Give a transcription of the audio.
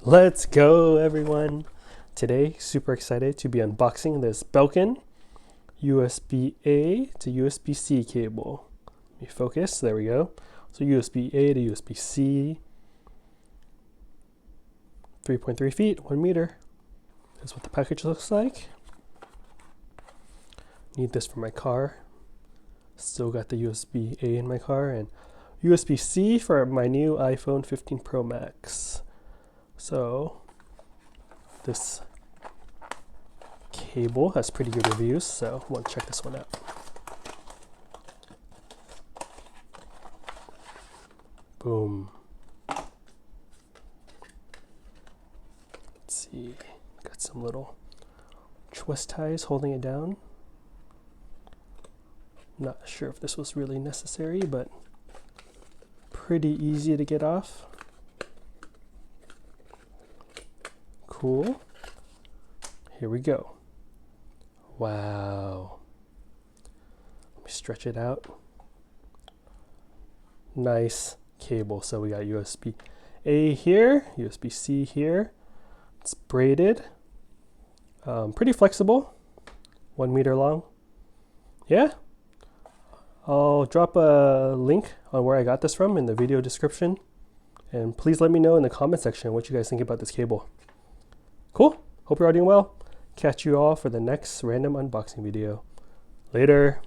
Let's go, everyone. Today, super excited to be unboxing this Belkin USB-A to USB-C cable. Let me focus, there we go. So USB-A to USB-C, 3.3 feet, 1 meter. That's what the package looks like. Need this for my car. Still got the USB-A in my car, and USB-C for my new iPhone 15 Pro Max. So this cable has pretty good reviews, so I want to check this one out. Boom. Let's see, got some little twist ties holding it down. Not sure if this was really necessary, but pretty easy to get off. Cool. Here we go. Wow. Let me stretch it out. Nice cable. So we got USB-A here, USB-C here. It's braided. Pretty flexible. 1 meter long. Yeah. I'll drop a link on where I got this from in the video description. And please let me know in the comment section what you guys think about this cable. Cool. Hope you're all doing well. Catch you all for the next random unboxing video. Later.